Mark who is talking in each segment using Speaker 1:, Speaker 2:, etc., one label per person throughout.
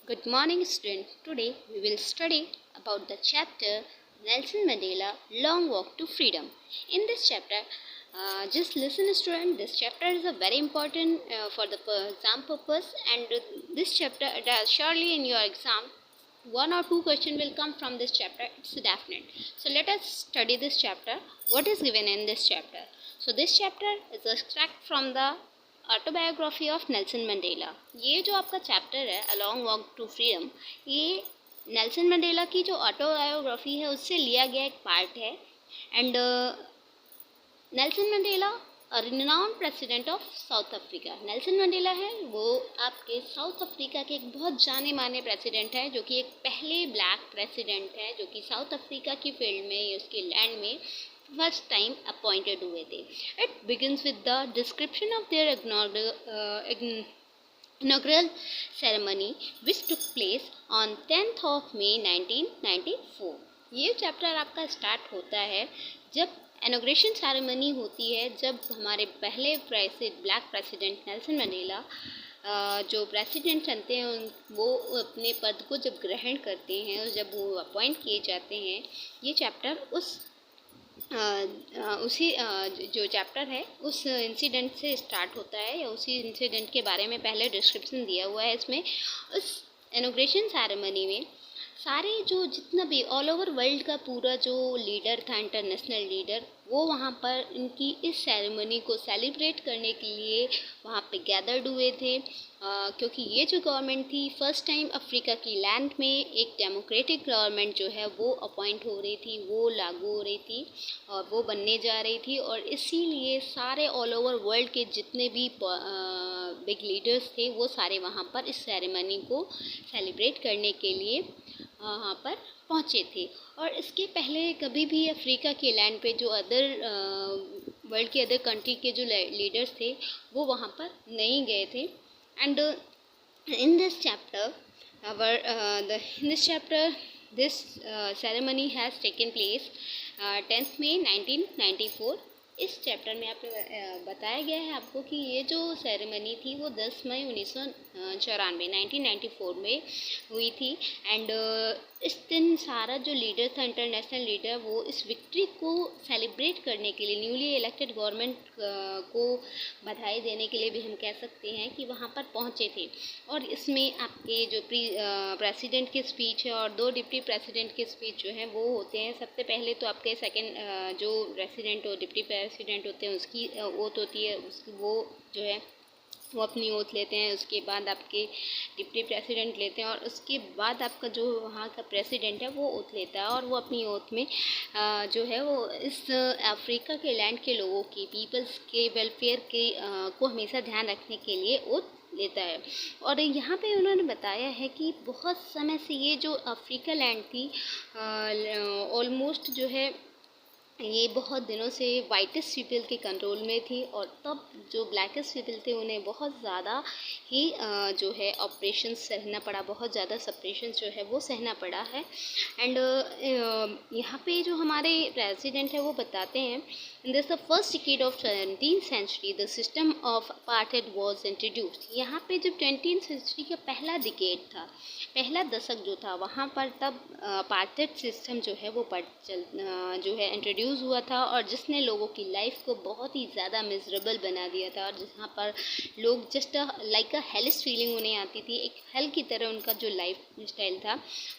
Speaker 1: Good morning, student. Today we will study about the chapter Nelson Mandela Long Walk to Freedom. In this chapter, just listen, student. This chapter is a very important for the exam purpose, and this chapter surely in your exam one or two question will come from this chapter. It's definite. So let us study this chapter. What is given in this chapter? So this chapter is a extract from the autobiography of Nelson Mandela. ये जो आपका chapter है along walk to freedom, ये Nelson Mandela की जो autobiography है उससे लिया गया एक पार्ट है। And Nelson Mandela renowned president of south Africa. Nelson Mandela है वो आपके साउथ अफ्रीका के एक बहुत जाने माने प्रेसिडेंट है, जो कि एक पहले ब्लैक प्रेसिडेंट है जो कि साउथ अफ्रीका की फील्ड में, उसके लैंड में फर्स्ट टाइम अपॉइंटेड हुए थे। It begins with the description of their inaugural ceremony which took place on 10th of May 1994। ये चैप्टर आपका स्टार्ट होता है जब इनॉग्रेशन सेरेमनी होती है, जब हमारे पहले ब्लैक प्रेसिडेंट नेल्सन मंडेला जो प्रेसिडेंट बनते हैं वो अपने पद को जब ग्रहण करते हैं और जब वो अपॉइंट किए जाते हैं। ये चैप्टर उसी जो चैप्टर है उस इंसिडेंट से स्टार्ट होता है, या उसी इंसिडेंट के बारे में पहले डिस्क्रिप्शन दिया हुआ है इसमें। उस इनॉग्रेशन सेरेमनी में सारे जो जितना भी ऑल ओवर वर्ल्ड का पूरा जो लीडर था, इंटरनेशनल लीडर, वो वहाँ पर इनकी इस सेरेमनी को सेलिब्रेट करने के लिए वहाँ पे गैदर्ड हुए थे। क्योंकि ये जो गवर्नमेंट थी फर्स्ट टाइम अफ्रीका की लैंड में एक डेमोक्रेटिक गवर्नमेंट जो है वो अपॉइंट हो रही थी, वो लागू हो रही थी और वो बनने जा रही थी। और इसीलिए सारे ऑल ओवर वर्ल्ड के जितने भी बिग लीडर्स थे वो सारे वहाँ पर इस सेरेमनी को सेलिब्रेट करने के लिए वहाँ पर पहुँचे थे। और इसके पहले कभी भी अफ्रीका के लैंड पे जो अदर वर्ल्ड के अदर कंट्री के जो लीडर्स थे वो वहाँ पर नहीं गए थे। And in this chapter, this ceremony has taken place 10th May 1994। इस चैप्टर में आप बताया गया है आपको कि ये जो सेरेमनी थी वो 10 मई 1994 में हुई थी। एंड इस दिन सारा जो लीडर था, इंटरनेशनल लीडर, वो इस विक्ट्री को सेलिब्रेट करने के लिए, न्यूली इलेक्टेड गवर्नमेंट को बधाई देने के लिए भी हम कह सकते हैं कि वहाँ पर पहुँचे थे। और इसमें आपके जो प्रेसिडेंट की स्पीच है और दो डिप्टी प्रेसिडेंट की स्पीच जो है वो होते हैं। सबसे पहले तो आपके सेकंड जो प्रेसिडेंट और डिप्टी प्रेसिडेंट होते हैं उसकी ओथ होती है, वो जो है वो अपनी ओथ लेते हैं। उसके बाद आपके डिप्टी प्रेसिडेंट लेते हैं और उसके बाद आपका जो वहाँ का प्रेसिडेंट है वो ओथ लेता है और वो अपनी ओथ में जो है वो इस अफ्रीका के लैंड के लोगों की, पीपल्स के वेलफेयर के को हमेशा ध्यान रखने के लिए ओथ लेता है। और यहाँ पे उन्होंने बताया है कि बहुत समय से ये जो अफ्रीका लैंड थी ऑलमोस्ट जो है ये बहुत दिनों से वाइटेस्ट पीपल के कंट्रोल में थी, और तब जो ब्लैकेस्ट पीपल थे उन्हें बहुत ज़्यादा ही जो है ऑपरेशंस सहना पड़ा, बहुत ज़्यादा सप्रेशंस जो है वो सहना पड़ा है। एंड यहाँ पे जो हमारे प्रेसिडेंट है वो बताते हैं, in this the first decade of 17th century the system of apartheid was introduced. यहाँ पे जब 20th सेंचुरी का पहला डिकेड था, पहला दशक जो था, वहाँ पर तब अपार्थाइड सिस्टम जो है वो जो है इंट्रोड्यूस हुआ था, और जिसने लोगों की लाइफ को बहुत ही ज़्यादा मिजरेबल बना दिया था। और जहाँ पर लोग जस्ट लाइक अ हेलिश फीलिंग उन्हें आती थी, एक हेल की तरह उनका जो लाइफ स्टाइल था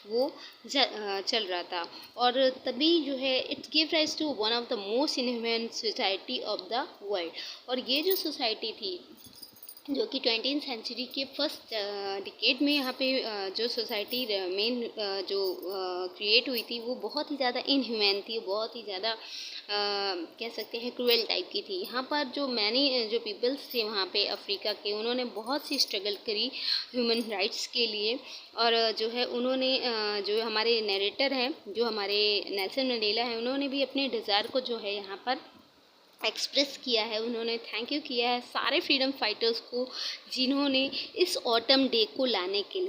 Speaker 1: वो चल रहा था। और तभी जो है it give rise to one of the most inhuman society of the world. और ये जो सोसाइटी थी जो कि 20th सेंचुरी के फर्स्ट डिकेड में यहाँ पे जो सोसाइटी मेन जो क्रिएट हुई थी वो बहुत ही ज़्यादा इनह्यूमन थी, बहुत ही ज़्यादा कह सकते हैं क्रूएल टाइप की थी। यहाँ पर जो मैनी जो पीपल्स थे वहाँ पे अफ्रीका के, उन्होंने बहुत सी स्ट्रगल करी ह्यूमन राइट्स के लिए। और जो है उन्होंने जो हमारे नरेटर हैं, जो हमारे नेल्सन मंडेला हैं, उन्होंने भी अपने डिज़ायर को जो है यहाँ पर एक्सप्रेस किया है। उन्होंने थैंक यू किया है सारे फ्रीडम फाइटर्स को जिन्होंने इस ऑटम डे को लाने के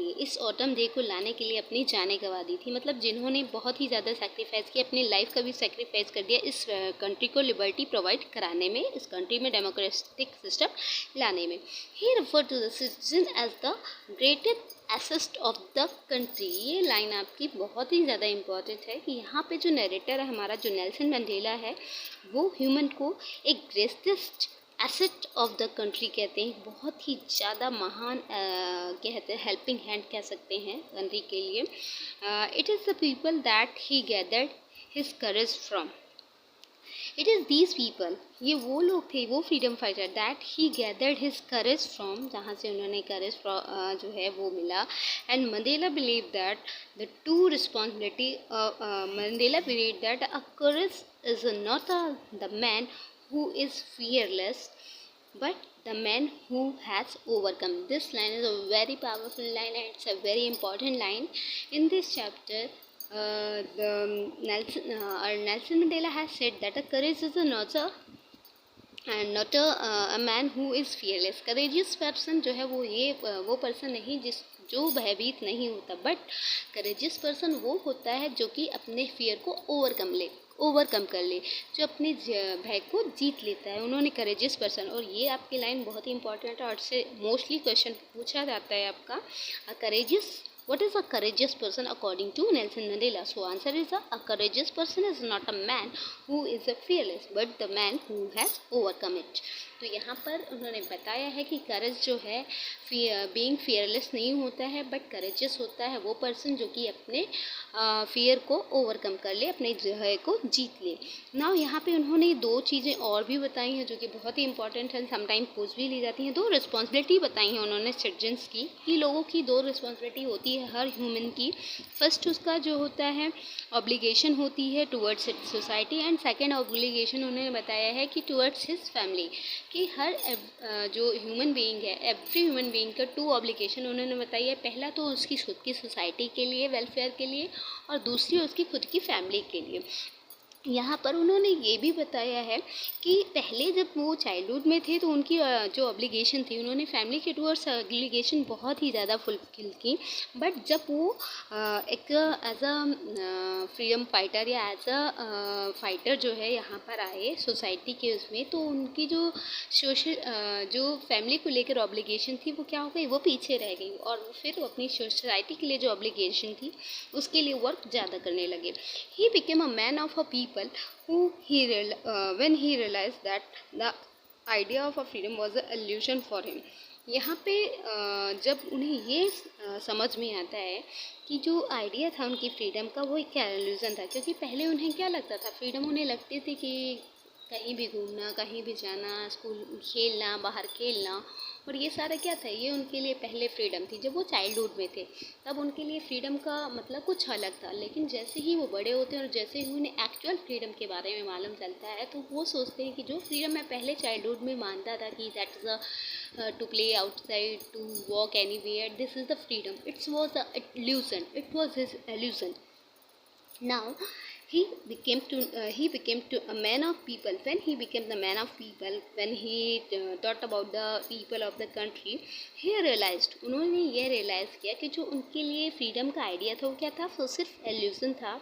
Speaker 1: लिए अपनी जानें गंवा दी थी। मतलब जिन्होंने बहुत ही ज़्यादा सेक्रीफाइस किया, अपनी लाइफ का भी सेक्रीफाइस कर दिया इस कंट्री को लिबर्टी प्रोवाइड कराने में, इस कंट्री में डेमोक्रेटिक सिस्टम लाने में। He refer to the citizen as the greatest asset of the country. ये लाइन आपकी बहुत ही ज़्यादा इम्पॉर्टेंट है कि यहाँ पे जो नरेटर है हमारा, जो नेल्सन मंडेला है, वो ह्यूमन को एक greatest asset of the country कहते हैं। बहुत ही ज़्यादा महान कहते हैं, हेल्पिंग हैंड कह सकते हैं कंट्री के लिए। It is the people that he gathered his courage from. It is these people, ये वो लोग थे, वो freedom fighter that he gathered his courage from, जहाँ से उन्होंने करेज जो है वो मिला। And Mandela believe that the two responsibility, Mandela believe that a courage is not the man who is fearless but the man who has overcome. This line is a very powerful line and it's a very important line in this chapter. Nelson Mandela has said that a courage is not a man who is fearless. courageous person जो है वो person नहीं जो भयभीत नहीं होता, but courageous person वो होता है जो कि अपने फियर को ओवरकम कर ले, जो अपने भय को जीत लेता है। उन्होंने करेजियस पर्सन, और ये आपकी लाइन बहुत ही इंपॉर्टेंट है और इससे मोस्टली क्वेश्चन पूछा जाता है आपका। What is a courageous person according to Nelson Mandela? So answer is a courageous person is not a man who is a fearless but the man who has overcome it. तो यहाँ पर उन्होंने बताया है कि करेज जो है बीइंग फियरलेस नहीं होता है, बट करेजियस होता है वो पर्सन जो कि अपने फियर को ओवरकम कर ले, अपने भय को जीत ले। नाउ यहाँ पे उन्होंने दो चीज़ें और भी बताई हैं जो कि बहुत ही इंपॉर्टेंट है, समटाइम पूछ भी ली जाती हैं। दो रिस्पॉन्सिबिलिटी बताई हैं उन्होंने सिटीजन्स की, कि लोगों की दो रिस्पॉन्सिबिलिटी होती है हर ह्यूमन की। फर्स्ट उसका जो होता है ऑब्लिगेशन होती है towards it's society, and second obligation उन्होंने बताया है कि टुवर्ड्स हिज फैमिली, कि हर जो ह्यूमन बीइंग है, एवरी ह्यूमन बीइंग का टू ऑब्लिगेशन उन्होंने बताई है। पहला तो उसकी खुद की सोसाइटी के लिए, वेलफेयर के लिए, और दूसरी उसकी खुद की फैमिली के लिए। यहाँ पर उन्होंने ये भी बताया है कि पहले जब वो चाइल्डहुड में थे तो उनकी जो ऑब्लिगेशन थी, उन्होंने फैमिली के टूवर्ड्स ऑब्लिगेशन बहुत ही ज़्यादा फुलफिल की, बट जब वो एक एज अ फ्रीडम फाइटर या एज अ फाइटर जो है यहाँ पर आए सोसाइटी के उसमें, तो उनकी जो जो फैमिली को लेकर ऑब्लिगेशन थी वो क्या हो गई, वो पीछे रह गई, और फिर वो अपनी सोसाइटी के लिए जो ऑब्लिगेशन थी उसके लिए वर्क ज़्यादा करने लगे। He became a man of a people when he realized that the idea of a freedom was an illusion for him. यहाँ पे जब उन्हें ये समझ में आता है कि जो आइडिया था उनकी फ्रीडम का वो एक इल्यूजन था, क्योंकि पहले उन्हें क्या लगता था, फ्रीडम उन्हें लगती थी कि कहीं भी घूमना, कहीं भी जाना, स्कूल खेलना, बाहर खेलना, और ये सारा क्या था, ये उनके लिए पहले फ्रीडम थी। जब वो चाइल्डहुड में थे तब उनके लिए फ्रीडम का मतलब कुछ अलग था, लेकिन जैसे ही वो बड़े होते हैं और जैसे ही उन्हें एक्चुअल फ्रीडम के बारे में मालूम चलता है, तो वो सोचते हैं कि जो फ्रीडम मैं पहले चाइल्डहुड में मानता था कि that is a to play outside, to walk anywhere, this is the freedom, it's was a illusion, it was his illusion. Now he became a man of people. When he became the man of people, when he thought about the people of the country, he realized, उन्होंने ये realise किया कि जो उनके लिए freedom का idea था वो क्या था, वो सिर्फ एल्यूजन था।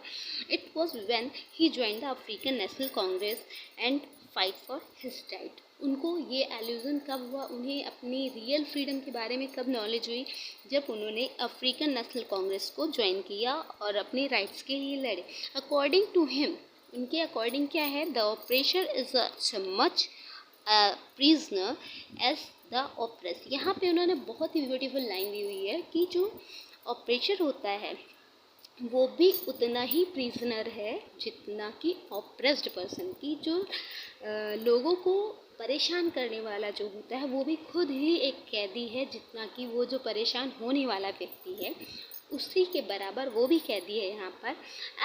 Speaker 1: It was when he join the African national Congress and fight for his right. उनको ये एल्यूजन कब हुआ, उन्हें अपनी रियल फ्रीडम के बारे में कब नॉलेज हुई, जब उन्होंने अफ्रीकन नेशनल कांग्रेस को ज्वाइन किया और अपने राइट्स के लिए लड़े। अकॉर्डिंग टू हिम, उनके अकॉर्डिंग क्या है, the oppressor is much prisoner as the oppressed. यहाँ पे उन्होंने बहुत ही ब्यूटीफुल लाइन दी हुई है कि जो ऑपरेशर होता है वो भी उतना ही प्रिजनर है जितना कि ऑप्रेस्ड पर्सन, की जो लोगों को परेशान करने वाला जो होता है वो भी खुद ही एक कैदी है, जितना कि वो जो परेशान होने वाला व्यक्ति है उसी के बराबर वो भी कैदी है यहाँ पर।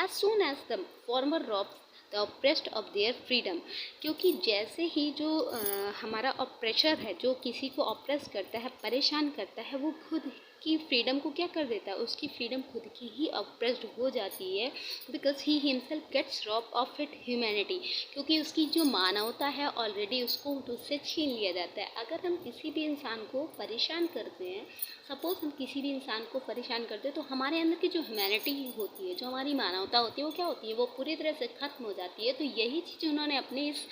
Speaker 1: As soon as the former rob the oppressed of their freedom, क्योंकि जैसे ही जो हमारा ऑप्रेशर है, जो किसी को ऑप्रेस करता है, परेशान करता है, वो खुद की फ्रीडम को क्या कर देता है, उसकी फ्रीडम खुद की ही ऑप्रेस्ड हो जाती है, because he himself gets rob of it humanity, क्योंकि उसकी जो मानवता है ऑलरेडी उसको उससे छीन लिया जाता है। अगर हम किसी भी इंसान को परेशान करते हैं, सपोज हम किसी भी इंसान को परेशान करते हैं, तो हमारे अंदर की जो ह्यूमैनिटी होती है, जो हमारी मानवता होती है, वो क्या होती है, वो पूरी तरह से ख़त्म हो जाती है। तो यही चीज़ उन्होंने अपने इस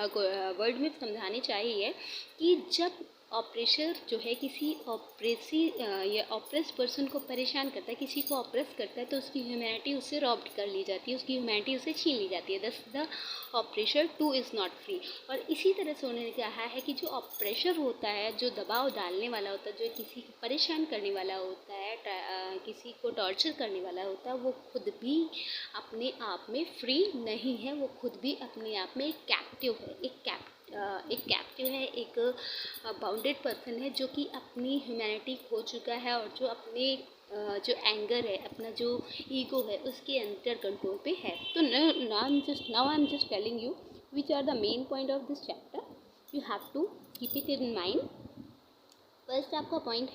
Speaker 1: वर्ड में समझानी चाहिए कि जब ऑप्रेशर जो है किसी या ऑप्रेस पर्सन को परेशान करता है, किसी को ऑप्रेस करता है, तो उसकी ह्यूमैनिटी उससे रॉब्ड कर ली जाती है, उसकी ह्यूमैनिटी उससे छीन ली जाती है। Thus the oppressor too is not free. और इसी तरह से उन्होंने कहा है कि जो ऑप्रेशर होता है, जो दबाव डालने वाला होता है, जो किसी को परेशान करने वाला होता है, किसी को टॉर्चर करने वाला होता है, वो खुद भी अपने आप में फ्री नहीं है, वो खुद भी अपने आप में एक कैप्टिव है, एक कैप्टिव है, एक बाउंडेड पर्सन है, जो कि अपनी ह्यूमैनिटी खो चुका है और जो अपने जो एंगर है, अपना जो ईगो है, उसके अंडर कंट्रोल पे है। तो now I am just telling you which are the main point of this chapter. You have to keep it in mind. First आपका पॉइंट